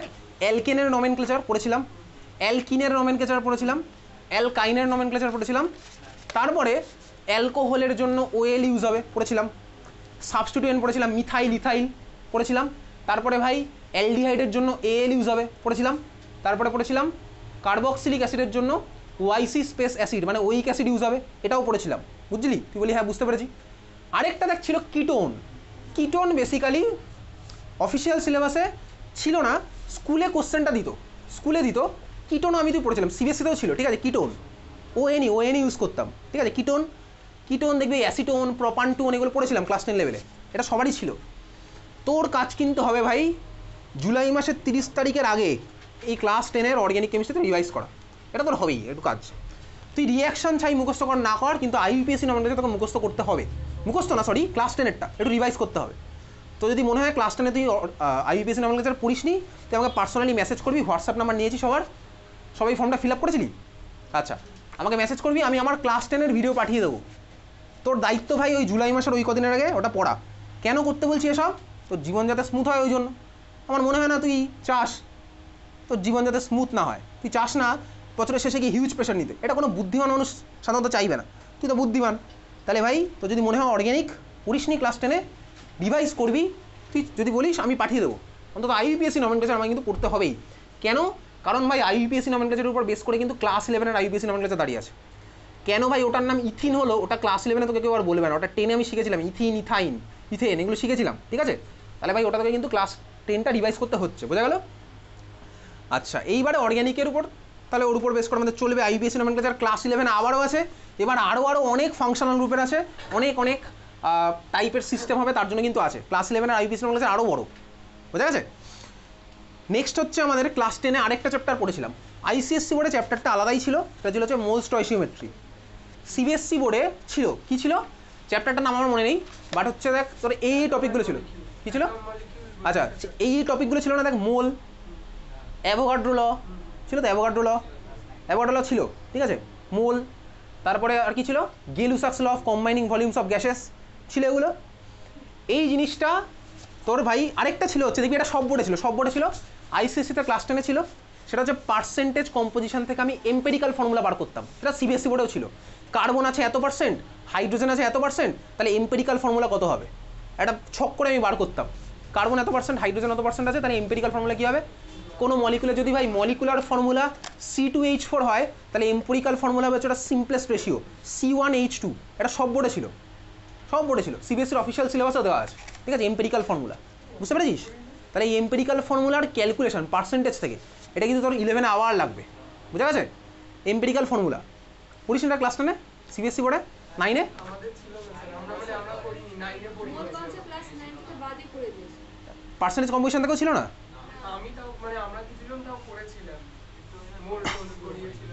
অ্যালকেনের নমেনক্লেচার পড়েছিলাম, অ্যালকিনের নমেনক্লেচার পড়েছিলাম, অ্যালকাইনের নমেনক্লেচার পড়েছিলাম। তারপরে অ্যালকোহলের জন্য ওএল ইউজ হবে পড়েছিলাম, সাবস্টিটিউয়েন্ট পড়েছিলাম, মিথাইল ইথাইল পড়েছিলাম। তারপরে ভাই অ্যালডিহাইডের জন্য এএল ইউজ হবে পড়েছিলাম। তারপরে পড়েছিলাম কার্বক্সিলিক অ্যাসিডের জন্য ওয়াইসি স্পেস অ্যাসিড মানে ওইক অ্যাসিড ইউজ হবে, এটাও পড়েছিলাম, বুঝলি? তুই বলি হ্যাঁ বুঝতে পেরেছি। আরেকটা দেখ ছিল কিটোন বেসিক্যালি অফিসিয়াল সিলেবাসে ছিল না, স্কুলে কোশ্চেনটা দিত। কিটোনও আমি তুই পড়েছিলাম, সিবিএসসিতেও ছিল, ঠিক আছে। কিটোন ওএনই ইউজ করতাম, ঠিক আছে। কিটোন দেখবি অ্যাসিটোন, প্রপানটোন এগুলো পড়েছিলাম ক্লাস 10 লেভেলে, এটা সবারই ছিল। তোর কাজ কিন্তু হবে ভাই জুলাই মাসের 30 তারিখের আগে এই ক্লাস 10-এর অর্গ্যানিক কেমিস্ট্রিতে রিভাইজ করা, এটা তোর হবেই একটু কাজ। তুই রিয়াকশান চাই মুখস্থ কর না কর, কিন্তু আইইউপিএসসি নমেনক্লেচার তোকে মুখস্থ করতে হবে, ক্লাস 10-এরটা একটু রিভাইজ করতে হবে। তো যদি মনে হয় ক্লাস 10-এ তুই আইইউপিএসসি নমেনক্লেচার পড়িসনি, তুই আমাকে পার্সোনালি মেসেজ করবি, হোয়াটসঅ্যাপ নাম্বার নিয়েছি সবাই ফর্মটা ফিল আপ করেছিলি? আচ্ছা আমাকে মেসেজ করবি, আমি আমার ক্লাস 10-এর ভিডিও পাঠিয়ে দেবো। তোর দায়িত্ব ভাই ওই জুলাই মাসের ওই কদিনের আগে ওটা পড়া। কেন করতে বলছি এসব? তোর জীবন যাতে স্মুথ হয় ওই জন্য। আমার মনে হয় না তুই চাস তোর জীবন যাতে স্মুথ না হয়, তুই চাস না বছরের শেষে গিয়ে হিউজ প্রেশার নিতে, এটা কোনো বুদ্ধিমান মানুষ সাধারণত চাইবে না, তুই তো বুদ্ধিমান। তাহলে ভাই তো যদি মনে হয় অর্গ্যানিক পড়িসনি ক্লাস 10-এ, রিভাইজ করবি, তুই যদি বলিস আমি পাঠিয়ে দেবো। অন্তত আইইউপিএসসি নমেনক্লেচার আমাকে কিন্তু পড়তে হবেই। কেন? কারণ ভাই আইইউপিএসসি নমেনক্লেচারের উপর বেস করে কিন্তু ক্লাস 11-এর আইইউপিএসসি নমেনক্লেচার দাঁড়িয়ে আছে। কেন ভাই ওটার নাম ইথিন হলো, ওটা ক্লাস 11-এ তোকে কেউ আর বলবে না, ওটা 10-এ আমি শিখেছিলাম, ইথেন এগুলো শিখেছিলাম, ঠিক আছে। তাহলে ভাই ওটা তোকে কিন্তু ক্লাস 10টা রিভাইজ করতে হচ্ছে, বোঝা গেল? আচ্ছা এইবারে অর্গ্যানিকের উপর তাহলে ওর উপর বেস করে আমাদের চলবে। আইপিএসসি নমেনক্লেচার ক্লাস 11 আবারও আছে, এবার আরও অনেক ফাংশনাল গ্রুপের আছে, অনেক টাইপের সিস্টেম হবে, তার জন্য কিন্তু আছে। ক্লাস 11 আর আইপিএসসি নমেনক্লেচার আরও বড়, বোঝা গেছে। নেক্সট হচ্ছে আমাদের ক্লাস 10-এ আরেকটা চ্যাপ্টার পড়েছিলাম। আইসিএসসি বোর্ডে চ্যাপ্টারটা আলাদাই ছিল, সেটা ছিল হচ্ছে মোল স্টয়চিওমেট্রি। সিবিএসসি বোর্ডে ছিল কি ছিল চ্যাপ্টারটার নাম আমার মনে নেই, বাট হচ্ছে দেখ তোর এই টপিকগুলো ছিল। কী ছিল? আচ্ছা, এই টপিকগুলো ছিল না, দেখ মোল, অ্যাভোগাড্রো ল ছিল, তো অ্যাভোগাড্রো ল ছিল, ঠিক আছে, মোল, তারপরে আর কি ছিল, Gay Lussac's law of combining volumes of gases ছিল এগুলো। এই জিনিসটা তোর ভাই আরেকটা ছিল হচ্ছে, দেখবি এটা সব বোর্ডে ছিল, আইসিএসসিতে ক্লাস 10-এ ছিল, সেটা হচ্ছে পার্সেন্টেজ কম্পোজিশন থেকে আমি এম্পেরিক্যাল ফর্মুলা বার করতাম। সেটা সিবিএসসি বোর্ডেও ছিল। কার্বন আছে এত %, হাইড্রোজেন আছে এত %, তাহলে এম্পেরিক্যাল ফর্মুলা কত হবে, একটা ছক করে আমি বার করতাম। কার্বন এত %, হাইড্রোজেন এত % আছে, তাহলে এম্পেরিক্যাল ফর্মুলা কী হবে? কোনো মলিকুলে যদি ভাই মলিকুলার ফর্মুলা C2H4 হয়, তাহলে এম্পেরিক্যাল ফর্মুলা হবে ওটা সিম্পলেস্ট রেশিও C1H2। এটা সব বোর্ডে ছিল, সিবিএসসির অফিসিয়াল সিলেবাসও দেওয়া আছে, ঠিক আছে, এম্পেরিক্যাল ফর্মুলা, বুঝতে পেরেছিস? তাহলে এই এম্পেরিক্যাল ফর্মুলার ক্যালকুলেশন পার্সেন্টেজ থেকে, এটা কিন্তু তোর 11 আওয়ার লাগবে, বুঝা গেছে? এম্পেরিক্যাল ফর্মুলা পড়িস না ক্লাস 10-এ সিবিএসসি বোর্ডে 9-এ? পার্সেন্টেজ কম্পোজিশন থেকেও ছিল না? আমি তাও মানে আমরা কি ছিলাম তাও পড়েছিলাম, মোর টোন করিয়েছিল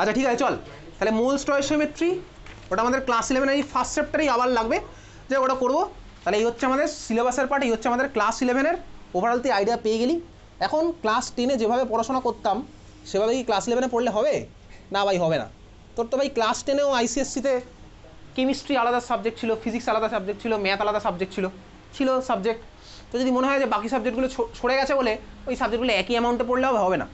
আচ্ছা ঠিক আছে, চল তাহলে মোল স্টয়চিওমেট্রি ওটা আমাদের ক্লাস 11 এই ফার্স্ট চ্যাপ্টারেই আবার লাগবে, যে ওটা করবো। তাহলে এই হচ্ছে আমাদের সিলেবাসের পার্ট, এই হচ্ছে আমাদের ক্লাস 11-এর ওভারঅল তুই আইডিয়া পেয়ে গেলি। এখন ক্লাস 10-এ যেভাবে পড়াশোনা করতাম সেভাবে কি ক্লাস 11-এ পড়লে হবে? না ভাই, হবে না। তোর তো ভাই ক্লাস 10-এও আইসিএসসিতে কেমিস্ট্রি আলাদা সাবজেক্ট ছিল, ফিজিক্স আলাদা সাবজেক্ট ছিল, ম্যাথ আলাদা সাবজেক্ট ছিল সাবজেক্ট। তো যদি মনে হয় যে বাকি সাবজেক্টগুলো সরে গেছে বলে ওই সাবজেক্টগুলো একই অ্যামাউন্টে পড়লে হবে না।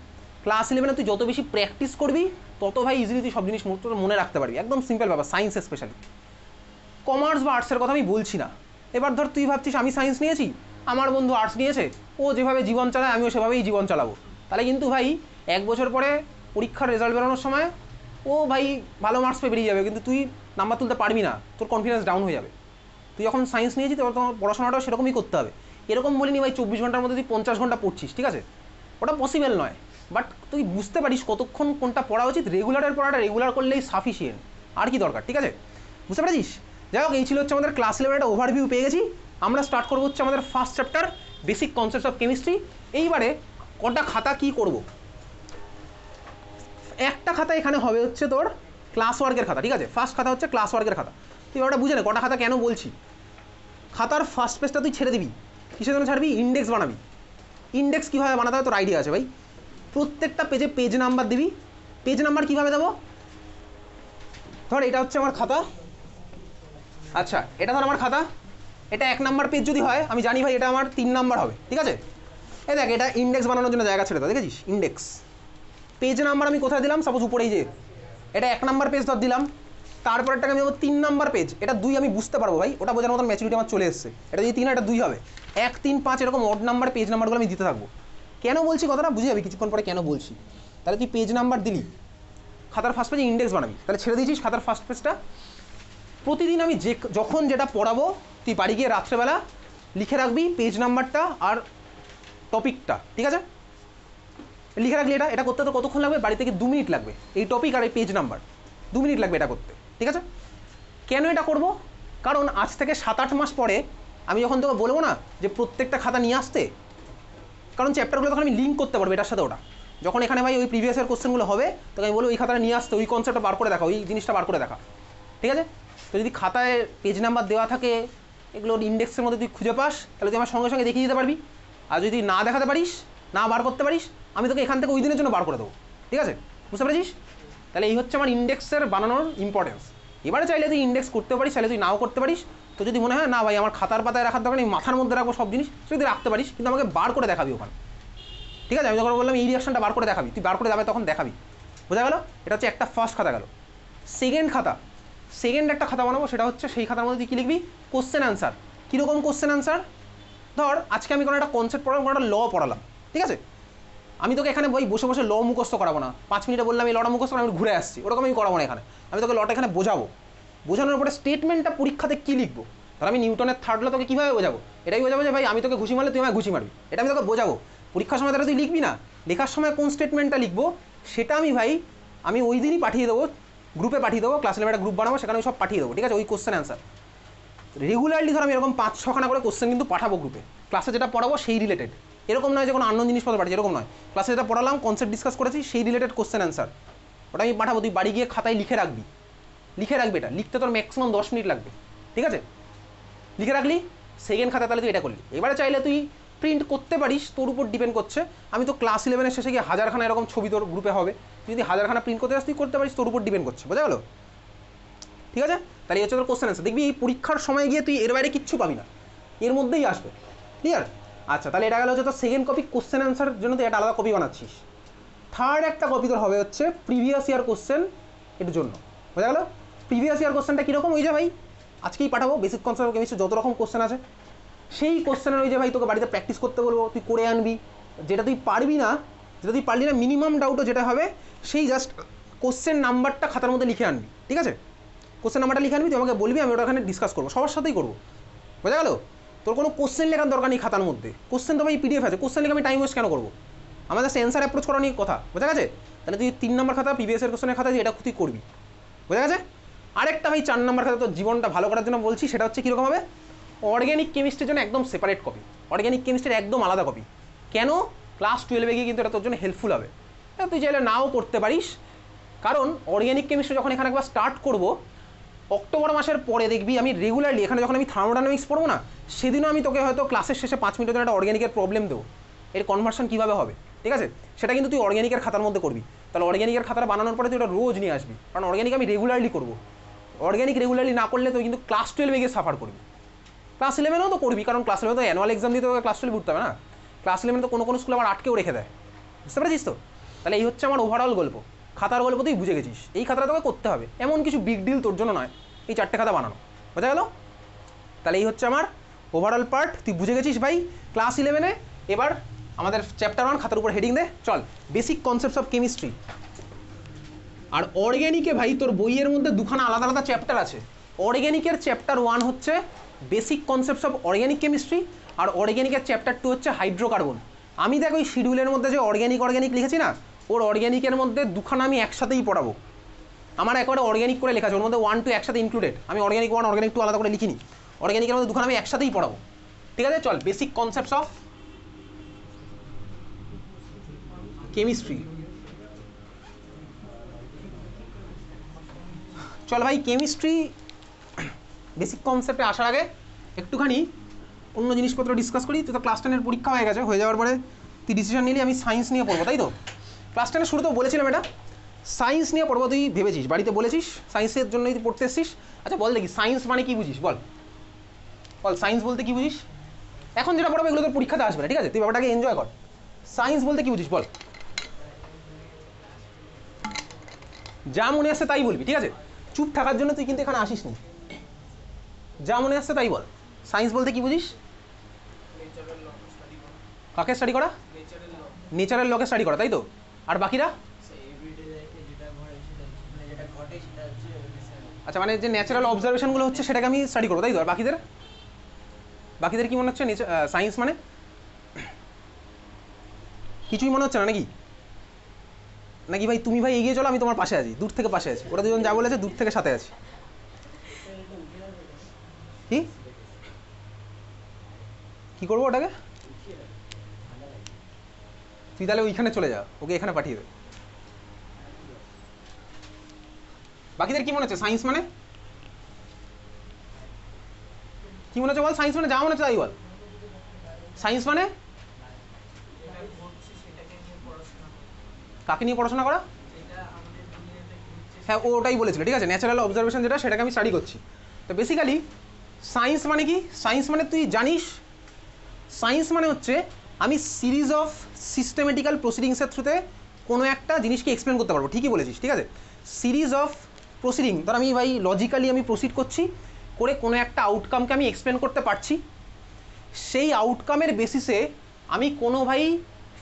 ক্লাস 11-এ তুই যত বেশি প্র্যাকটিস করবি তত ভাই ইজিলি তুই সব জিনিস মনে রাখতে পারবি, একদম সিম্পল ব্যাপার। সায়েন্স স্পেশালি, কমার্স বা আর্টসের কথা আমি বলছি না। এবার ধর তুই ভাবছিস আমি সায়েন্স নিয়েছি, আমার বন্ধু আর্টস নিয়েছে, ও যেভাবে জীবন চালায় আমিও সেভাবেই জীবন চালাবো, তাহলে কিন্তু ভাই 1 বছর পরে পরীক্ষার রেজাল্ট বেরোনোর সময় ও ভাই ভালো মার্কস পেয়ে বেরিয়ে যাবে, কিন্তু তুই নাম্বার তুলতে পারবি না, তোর কনফিডেন্স ডাউন হয়ে যাবে। তুই যখন সায়েন্স নিয়েছিস তখন তোমার পড়াশোনাটাও সেরকমই করতে হবে। এরকম বলিনি ভাই 24 ঘন্টার মধ্যে তুই 50 ঘন্টা পড়ছিস, ঠিক আছে, ওটা পসিবল নয়। বাট তুই বুঝতে পারিস কতক্ষণ কোনটা পড়া উচিত, রেগুলারের পড়াটা রেগুলার করলেই সাফিসিয়েন্ট, আর কি দরকার, ঠিক আছে, বুঝতে পারছিস? যাই হোক, এই ছিল হচ্ছে আমাদের ক্লাস 11 একটা ওভারভিউ পেয়ে গেছি। আমরা স্টার্ট করবো হচ্ছে আমাদের first chapter basic concepts of chemistry. এইবারে কটা খাতা কি করব, একটা খাতা এখানে হবে হচ্ছে তোর ক্লাস ওয়ার্কের খাতা, ঠিক আছে, ফার্স্ট খাতা হচ্ছে ক্লাস ওয়ার্কের খাতা। তুই ওটা বুঝে নে কটা খাতা কেন বলছি। খাতার ফার্স্ট পেজটা তুই ছেড়ে দিবি, কিসের জন্য ছাড়বি? ইন্ডেক্স বানাবি। ইন্ডেক্স কীভাবে বানাতে হবে তোর আইডিয়া আছে ভাই? প্রত্যেকটা পেজে পেজ নাম্বার দিবি। পেজ নাম্বার কীভাবে দেবো? ধর এটা হচ্ছে আমার খাতা, আচ্ছা এটা ধর আমার খাতা, এটা 1 নাম্বার পেজ যদি হয় আমি জানি ভাই এটা আমার 3 নাম্বার হবে, ঠিক আছে। এই দেখ এটা ইন্ডেক্স বানানোর জন্য জায়গা ছেড়ে দাও, দেখেছিস ইন্ডেক্স। পেজ নাম্বার আমি কোথায় দিলাম? সাপোজ উপরেই যে এটা 1 নাম্বার পেজ ধর দিলাম, তারপরেরটাকে আমি দেবো 3 নাম্বার পেজ, এটা 2 আমি বুঝতে পারবো ভাই, ওটা বোঝার মতন ম্যাচুরিটি আমার চলে এসছে। এটা যদি 3 হয় এটা 2 হবে, 1 3 5 এরকম অড নাম্বার পেজ নাম্বারগুলো আমি দিতে থাকবো। কেন বলছি কথাটা বুঝে যাবি কিছুক্ষণ পরে কেন বলছি। তাহলে তুই পেজ নাম্বার দিলি, খাতার ফার্স্ট পেজে ইন্ডেক্স বানাবি, তাহলে ছেড়ে দিয়েছিস খাতার ফার্স্ট পেজটা। প্রতিদিন আমি যখন যেটা পড়াবো তুই বাড়ি গিয়ে রাত্রেবেলা লিখে রাখবি পেজ নাম্বারটা আর টপিকটা, ঠিক আছে, লিখে রাখলি। এটা করতে তো কতক্ষণ লাগবে? বাড়ি থেকে 2 মিনিট লাগবে, এই টপিক আর এই পেজ নাম্বার 2 মিনিট লাগবে এটা করতে, ঠিক আছে। কেন এটা করব? কারণ আজ থেকে 7-8 মাস পরে আমি যখন তোকে বলবো না যে প্রত্যেকটা খাতা নিয়ে আসতে, কারণ চ্যাপ্টারগুলো তখন আমি লিঙ্ক করতে পারবো এটার সাথে ওটা। যখন এখানে ভাই ওই প্রিভিয়াস ইয়ার কোশ্চেনগুলো হবে তখন আমি বলবো ওই খাতাটা নিয়ে আসতে, ওই কনসেপ্টটা বার করে দেখা, ওই জিনিসটা বার করে দেখা, ঠিক আছে। তো যদি খাতায় পেজ নাম্বার দেওয়া থাকে, এগুলোর ইন্ডেক্সের মধ্যে তুই খুঁজে পাস, তাহলে তুই আমার সঙ্গে সঙ্গে দেখিয়ে দিতে পারবি। আর যদি না দেখাতে পারিস, না বার করতে পারিস, আমি তোকে এখান থেকে ওই দিনের জন্য বার করে দেবো, ঠিক আছে, বুঝতে পেরেছিস? তাহলে এই হচ্ছে আমার ইন্ডেক্সের বানানোর ইম্পর্টেন্স। এবারে চাইলে তুই ইন্ডেক্স করতে পারিস, চাইলে তুই নাও করতে পারিস। তো যদি মনে হয় না ভাই আমার খাতার পাতায় রাখার দরকার নেই, মাথার মধ্যে রাখবো সব জিনিস, যদি রাখতে পারিস, কিন্তু আমাকে বার করে দেখাবি ওখানে, ঠিক আছে। আমি যখন বললাম এই রিয়াকশনটা বার করে দেখাবি, তুই বার করে যাবে তখন দেখাবি, বোঝা গেল? এটা হচ্ছে একটা ফার্স্ট খাতা গেল। সেকেন্ড একটা খাতা বানাবো, সেটা হচ্ছে সেই খাতার মধ্যে তুই কী লিখবি? Question answer. কীরকম কোশ্চেন অ্যান্সার? ধর আজকে আমি কোনো একটা কনসেপ্ট পড়ালাম, কোনো একটা ল পড়ালাম, ঠিক আছে। আমি তোকে এখানে বই বসে বসে ল মুখস্থ করাবো না, 5 মিনিটে বললাম এই লটা মুখস্থ করে আমি ঘুরে আসছি, ওরকম আমি করাবো না এখানে। আমি তোকে লটা এখানে বোঝাবো, বোঝানোর পরে স্টেটমেন্টটা পরীক্ষাতে কী লিখবো ধর আমি নিউটনের থার্ড ল তোকে কীভাবে বোঝাবো, এটাই বোঝাবো যে ভাই আমি তোকে ঘুষি মারলে তুই আমায় ঘুষি মারবি, এটা আমি তোকে বোঝাবো। পরীক্ষার সময় তারা তুই লিখবি না, লেখার সময় কোন স্টেটমেন্টটা লিখবো সেটা আমি ওই দিনই পাঠিয়ে দেবো, গ্রুপে পাঠিয়ে দেবো, ক্লাস লেভেলে একটা গ্রুপ বানাবো, সেখানে আমি সব পাঠিয়ে দেবো, ঠিক আছে, ওই কোশ্চেন অ্যান্সার। রেগুলারলি ধর আমি এরকম 5-6খানা করে কোশ্চেন কিন্তু পাঠাবো গ্রুপে, ক্লাসে যেটা পড়াবো সেই রিলেটেড, এরকম নয় যে কোনো অন্য জিনিসপত্র পাঠাচ্ছি, এরকম নয়, ক্লাসে যেটা পড়ালাম কনসেপ্ট ডিসকাস করেছি সেই রিলেটেড কোশ্চেন অ্যান্সার, ওটা আমি পাঠাবো, তুই বাড়ি গিয়ে খাতায় লিখে রাখবি এটা, লিখতে তোর ম্যাক্সিমাম 10 মিনিট লাগবে, ঠিক আছে, লিখে রাখলি, সেকেন্ড খাতা তাহলে তুই এটা করলি। এবারে চাইলে তুই প্রিন্ট করতে পারিস, তোর উপর ডিপেন্ড করছে। আমি তো ক্লাস 11-এর শেষে গিয়ে 1000খানা এরকম ছবি তোর গ্রুপে হবে, তুই যদি 1000খানা প্রিন্ট করতে চাস তুই করতে পারিস, তোর উপর ডিপেন্ড করছে, বোঝা গেল, ঠিক আছে। তাহলে এই হচ্ছে তোর কোশ্চেন অ্যান্সার, দেখবি এই পরীক্ষার সময় গিয়ে তুই এর বাইরে কিচ্ছু পাবি না, এর মধ্যেই আসবে, ক্লিয়ার। আচ্ছা, তাহলে এটা গেল হচ্ছে তোর সেকেন্ড কপি, কোশ্চেন অ্যান্সার জন্য তুই একটা আলাদা কপি বানাচ্ছিস। থার্ড একটা কপি তোর হবে হচ্ছে প্রিভিয়াস ইয়ার কোশ্চেন এর জন্য, বোঝা গেল। প্রিভিয়াস ইয়ার কোশ্চেনটা কীরকম, ওই যে ভাই আজকেই পাঠাবো বেসিক কনসেপ্ট অফ কেমিস্ট্রি যত রকম কোশ্চেন আছে সেই কোশ্চেনের ওই যে ভাই তোকে বাড়িতে প্র্যাকটিস করতে বলবো, তুই করে আনবি, যেটা তুই পারবি না, মিনিমাম ডাউটও যেটা হবে সেই জাস্ট কোশ্চেন নাম্বারটা খাতার মধ্যে লিখে আনবি, ঠিক আছে, কোশ্চেন নাম্বারটা লিখে আনবি, তুই আমাকে বলবি, আমি ওটা ওখানে ডিসকাস করবো, সবার সাথেই করবো, বোঝা গেল। তোর কোনো কোশ্চেন লেখার দরকার নেই খাতার মধ্যে, কোশ্চেন তো ভাই পিডিএফ আছে, কোশ্চেন লিখে আমি টাইম ওয়েস্ট কেন করবো, আমাদের সেন্সার অ্যাপ্রোচ করা নিয়ে কথা, বোঝা গেছে। তাহলে তুই 3 নম্বর খাতা প্রিভিয়াসের কোশ্চেনের খাতা দিয়ে এটা তুই করবি, বোঝা গেছে। আরেকটা ভাই 4 নম্বর খাতা তোর জীবনটা ভালো করার জন্য বলছি, সেটা হচ্ছে কীরকম হবে, অর্গ্যানিক কেমিস্ট্রির জন্য একদম সেপারেট কপি, অর্গ্যানিক কেমিস্ট্রির একদম আলাদা কপি। কেন, ক্লাস 12-এ গিয়ে কিন্তু এটা তোর জন্য হেল্পফুল হবে, তুই চাইলে নাও করতে পারিস, কারণ অর্গ্যানিক কেমিস্ট্রি যখন এখানে একবার স্টার্ট করবো অক্টোবর মাসের পরে দেখবি আমি রেগুলারলি এখানে যখন আমি থার্মোডাইনামিক্স পড়বো না, সেদিনও আমি তোকে হয়তো ক্লাসের শেষে 5 মিনিটের জন্য একটা অর্গ্যানিকের প্রবলেম দেবো, এর কনভার্সন কীভাবে হবে, ঠিক আছে, সেটা কিন্তু তুই অর্গ্যানিকের খাতার মধ্যে করবি। তাহলে অর্গ্যানিকের খাতাটা বানানোর পরে তুই ওটা রোজ নিয়ে আসবি, কারণ অর্গ্যানিক আমি রেগুলারলি করবো, অর্গ্যানিক রেগুলারলি না করলে তুই কিন্তু ক্লাস 12-এ গিয়ে সাফার করবি, ক্লাস 11-এও তো করবি, কারণ ক্লাস 11 তো অ্যানুয়াল এক্সাম দিতে তোকে ক্লাস 12 উঠতে হবে না, ক্লাস 11 তো কোনো স্কুলে আবার আটকেও রেখে দেয়, বুঝতে পেরেছিস তো। তাহলে এই হচ্ছে আমার ওভারঅল গল্প, খাতার গল্প তুই বুঝে গেছিস, এই খাতাটা তোকে করতে হবে, এমন কিছু বিগ ডিল তোর জন্য নয় এই 4টে খাতা বানানো, বোঝা গেল। তাহলে এই হচ্ছে আমার ওভারঅল পার্ট, তুই বুঝে গেছিস ভাই ক্লাস 11-এ। এবার আমাদের চ্যাপ্টার 1 খাতার উপর হেডিং দে, চল, বেসিক কনসেপ্টস অফ কেমিস্ট্রি। আর অর্গ্যানিকে ভাই তোর বইয়ের মধ্যে 2খানা আলাদা আলাদা চ্যাপ্টার আছে। অর্গ্যানিকের চ্যাপ্টার 1 হচ্ছে basic concepts of organic chemistry, আর অর্গ্যানিকের চ্যাপ্টার 2 হচ্ছে হাইড্রোকার্বন। আমি দেখ ওই শিডিউলের মধ্যে যে অর্গ্যানিক লিখেছি না, ওর অর্গ্যানিকের মধ্যে 2খানা আমি একসাথেই পড়াবো, আমার একবারে অর্গ্যানিক করে লেখা আছে, ওর মধ্যে 1, 2 একসাথে ইনক্লুডেড, আমি অর্গ্যানিক 1 অর্গ্যানিক 2 আলাদা করে লিখিনি, অর্গ্যানিকের মধ্যে 2খানা আমি একসাথেই পড়াবো, ঠিক আছে। চল, বেসিক কনসেপ্টস অফ কেমিস্ট্রি। চল ভাই, কেমিস্ট্রি বেসিক কনসেপ্টে আসার আগে একটুখানি অন্য জিনিসপত্র ডিসকাস করি। তুই তো ক্লাস 10-এর পরীক্ষা হয়ে গেছে, হয়ে যাওয়ার পরে তুই ডিসিশন নিলি আমি সায়েন্স নিয়ে পড়বো, তাই তো। ক্লাস 10-এর শুরুতেও বলেছিলাম এটা সায়েন্স নিয়ে পড়বো, তুই ভেবেছিস, বাড়িতে বলেছিস সায়েন্সের জন্যই তুই পড়তে এসছিস। আচ্ছা বল দেখি, সায়েন্স মানে কি বুঝিস, বল সায়েন্স বলতে কি বুঝিস। এখন যেটা পড়বো এগুলো তোর পরীক্ষাতে আসবে না, ঠিক আছে, তুই ব্যাপারটাকে এনজয় কর। সায়েন্স বলতে কি বুঝিস বল, যা মনে আসছে তাই বলবি, ঠিক আছে, চুপ থাকার জন্য তুই কিন্তু এখানে আসিস নি, যা মনে আসছে তাই বল। সায়েন্স বলতে কি বুঝিস, কাকে স্টাডি করা, নেচারের লকে স্টাডি করা, তাই তো। আর বাকিরা, আচ্ছা মানে যে ন্যাচারাল অবজারভেশনগুলো হচ্ছে সেটাকে আমি স্টাডি করবো, তাই তো। আর বাকিদের কি মনে হচ্ছে সায়েন্স মানে কিছুই মনে হচ্ছে না নাকি ভাই তুমি ভাই এগিয়ে চলো, আমি তোমার পাশে আছি, দূর থেকে পাশে আছি, ওরা দুজন যা বলেছে দূর থেকে সাথে আছি। কি করবো ওটাকে, তুই তাহলে ওইখানে চলে যা, ওকে এখানে পাঠিয়ে দে। বাকিদের কি মনে হচ্ছে সায়েন্স মানে কি মনে হচ্ছে বল, সায়েন্স মানে যা মনে হচ্ছে তাই বল। সায়েন্স মানে কাকে নিয়ে পড়াশোনা করা, হ্যাঁ ওটাই বলেছিল, ঠিক আছে, ন্যাচারাল অবজারভেশন যেটা সেটাকে আমি স্টাডি করছি। তো বেসিক্যালি সায়েন্স মানে কি, সায়েন্স মানে তুই জানিস, সায়েন্স মানে হচ্ছে আমি সিরিজ অফ সিস্টেমেটিক্যাল প্রসিডিংসের থ্রুতে কোনো একটা জিনিসকে এক্সপ্লেন করতে পারবো, ঠিকই বলেছিস, ঠিক আছে, সিরিজ অফ প্রসিডিং, ধর আমি ভাই লজিক্যালি আমি প্রসিড করছি করে কোনো একটা আউটকামকে আমি এক্সপ্লেন করতে পারছি, সেই আউটকামের বেসিসে আমি কোনো ভাই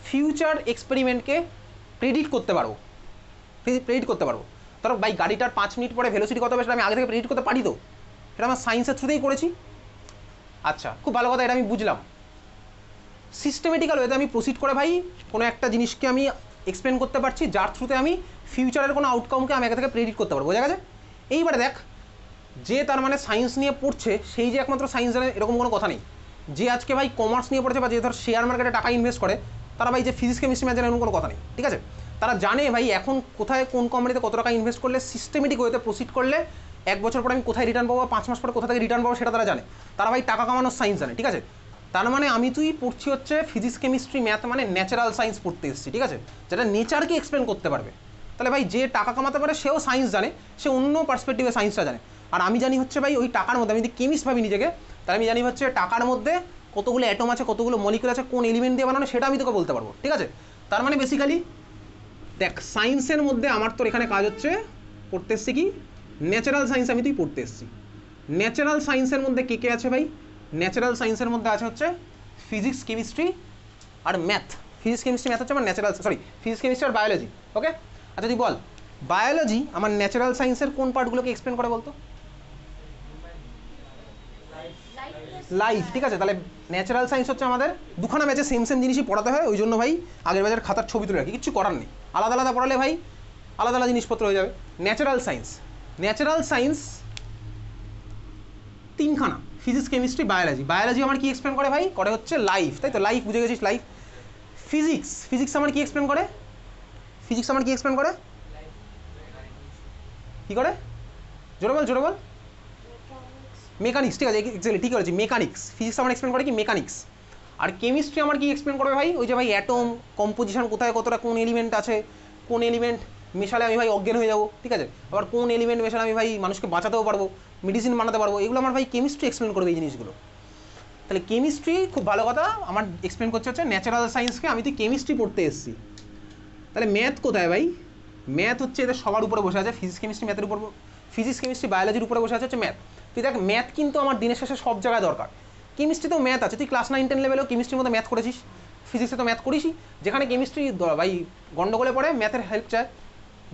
ফিউচার এক্সপেরিমেন্টকে প্রেডিক্ট করতে পারবো, ধরো ভাই গাড়িটার 5 মিনিট পরে ভেলোসিটি কত হবে সেটা আমি আগে থেকে প্রেডিক্ট করতে পারি, তো সেটা আমার সায়েন্সের থ্রুতেই করেছি, আচ্ছা, খুব ভালো কথা, এটা আমি বুঝলাম। সিস্টেমেটিক্যাল ওয়েতে আমি প্রসিড করে ভাই কোনো একটা জিনিসকে আমি এক্সপ্লেন করতে পারছি, যার থ্রুতে আমি ফিউচারের কোনো আউটকামকে আমি আগে থেকে প্রেডিক্ট করতে পারবো। বোঝা গেছে? এইবারে দেখ, যে তার মানে সায়েন্স নিয়ে পড়ছে সেই যে একমাত্র সায়েন্স জানে এরকম কোনো কথা নেই। যে আজকে ভাই কমার্স নিয়ে পড়ছে বা যে ধর শেয়ার মার্কেটে টাকা ইনভেস্ট করে, তারা ভাই যে ফিজিক্স কেমিস্ট্রি ম্যাথ জানে এরকম কোনো কথা নেই। ঠিক আছে? তারা জানে ভাই এখন কোথায় কোন কোম্পানিতে কত টাকা ইনভেস্ট করলে সিস্টেমেটিক ওয়েতে প্রসিড করলে 1 বছর পরে আমি কোথায় রিটার্ন পাবো, 5 মাস পরে কোথা থেকে রিটার্ন পাবো, সেটা তারা জানে। তারা ভাই টাকা কামানোর সায়েন্স জানে। ঠিক আছে? তার মানে আমি তুই পড়ছি হচ্ছে ফিজিক্স কেমিস্ট্রি ম্যাথ, মানে ন্যাচারাল সায়েন্স পড়তে এসেছি। ঠিক আছে? যেটা নেচারকে এক্সপ্লেন করতে পারবে। তাহলে ভাই যে টাকা কামাতে পারে সেও সায়েন্স জানে, সে অন্য পার্সপেক্টিভে সায়েন্সটা জানে। আর আমি জানি হচ্ছে ভাই ওই টাকার মধ্যে, আমি যদি কেমিস্ট ভাবি নিজেকে, তাহলে আমি জানি হচ্ছে টাকার মধ্যে কতগুলো অ্যাটম আছে, কতগুলো মলিকুল আছে, কোন এলিমেন্ট দিয়ে বানানো, সেটা আমি তোকে বলতে পারবো। ঠিক আছে? তার মানে বেসিক্যালি দেখ, সায়েন্সের মধ্যে আমার তোর এখানে কাজ হচ্ছে পড়তে এসছি কি ন্যাচারাল সায়েন্স, আমি তুই পড়তে এসছি। ন্যাচারাল সায়েন্সের মধ্যে কে কে আছে ভাই? ন্যাচারাল সায়েন্সের মধ্যে আছে হচ্ছে ফিজিক্স কেমিস্ট্রি আর ম্যাথ। ফিজিক্স কেমিস্ট্রি ম্যাথ হচ্ছে আমার ন্যাচারাল, সরি ফিজিক্স কেমিস্ট্রি আর বায়োলজি। ওকে, আচ্ছা তুই বল, বায়োলজি আমার ন্যাচারাল সায়েন্সের কোন পার্টগুলোকে এক্সপ্লেন করে বলতো? লাইফ। ঠিক আছে, তাহলে ন্যাচারাল সায়েন্স হচ্ছে আমাদের দুখানা ব্যাচে সেম সেম জিনিসই পড়াতে হয়, ওই জন্য ভাই আগের ব্যাচের খাতার ছবি তুলে রাখি, কিছু করার নেই। আলাদা আলাদা পড়ালে ভাই আলাদা আলাদা জিনিসপত্র হয়ে যাবে। ন্যাচারাল সায়েন্স, ন্যাচারাল সায়েন্স তিনখানা, ফিজিক্স কেমিস্ট্রি বায়োলজি। বায়োলজি আমার কি এক্সপ্লেন করে ভাই? করে হচ্ছে লাইফ, তাই তো? লাইফ বুঝে গেছিস, লাইফ। ফিজিক্স, ফিজিক্স আমার কি এক্সপ্লেন করে? ফিজিক্স আমার কি এক্সপ্লেন করে? কি করে? জোরে বল, জোরে বল। মেকানিক্স। ঠিক আছে, এক্স্যাক্টলি ঠিক আছে, মেকানিক্স। ফিজিক্স আমার এক্সপ্লেন করে কি? মেকানিক্স। আর কেমিস্ট্রি আমার কি এক্সপ্লেন করবে ভাই? ওই যে ভাই অ্যাটম কম্পোজিশন, কোথায় কতটা কোন এলিমেন্ট আছে, কোন এলিমেন্ট মেশালে আমি ভাই অজ্ঞান হয়ে যাবো। ঠিক আছে? আবার কোন এলিমেন্ট মেশালে আমি ভাই মানুষকে বাঁচাতেও পারবো, মেডিসিন বানাতে পারবো, এগুলো আমার ভাই কেমিস্ট্রি এক্সপ্লেন করবে এই জিনিসগুলো। তাহলে কেমিস্ট্রি খুব ভালো কথা, আমার এক্সপ্লেন করছে হচ্ছে ন্যাচারাল সায়েন্সকে, আমি তুই কেমিস্ট্রি পড়তে এসেছি। তাহলে ম্যাথ কোথায় ভাই? ম্যাথ হচ্ছে এদের সবার উপরে বসে আছে, ফিজিক্স কেমিস্ট্রি ম্যাথের উপর, ফিজিক্স কেমিস্ট্রি বায়োলজির উপরে বসে আছে হচ্ছে ম্যাথ। তুই দেখ, ম্যাথ কিন্তু আমার দিনের শেষে সব জায়গায় দরকার। কেমিস্ট্রিতেও ম্যাথ আছে, তুই ক্লাস 9-10 লেভেলেও কেমিস্ট্রির মধ্যে ম্যাথ করেছিস, ফিজিক্সে তো ম্যাথ করিসই। যেখানে কেমিস্ট্রি ভাই গন্ডগোলে পড়ে, ম্যাথের হেল্প চায়।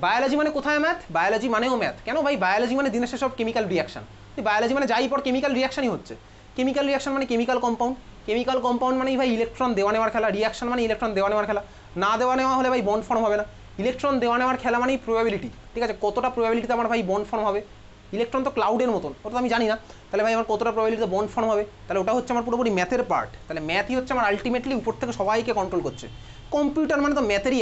বায়োলজি মানে কোথায় ম্যাথ? বায়োলজি মানেও ম্যাথ। কেন ভাই? বায়োলজি মানে দিনের শেষে সব কেমিক্যাল রিয়াকশন। তুই বায়োলজি মানে যাই পর কেমিক্যাল রিয়াকশনই হচ্ছে। কেমিক্যাল রিয়াকশন মানে কেমিক্যাল কম্পাউন্ড, কেমিক্যাল কম্পাউন্ড মানেই ভাই ইলেকট্রন দেওয়া নেওয়ার খেলা, রিয়াকশন মানে ইলেকট্রন দেওয়া নেওয়ার খেলা। না দেওয়া নেওয়া হলে ভাই বন্ড ফর্ম হবে না। ইলেকট্রন দেওয়া নেওয়ার খেলা মানেই প্রবাবিলিটি। ঠিক আছে? কতটা প্রবাবিলিটিতে আমার ভাই বন্ড ফর্ম হবে? ইলেকট্রন তো ক্লাউডের মতন, ওটা তো আমি জানি না। তাহলে ভাই আমার কতটা প্রবাবিলিটিতে বন্ড ফর্ম হবে? তাহলে ওটা হচ্ছে আমার পুরোপুরি ম্যাথের পার্ট। তাহলে ম্যাথই হচ্ছে আমার আলটিমেটলি উপর থেকে সবাইকে কন্ট্রোল করছে। কম্পিউটার মানে তো ম্যাথেরই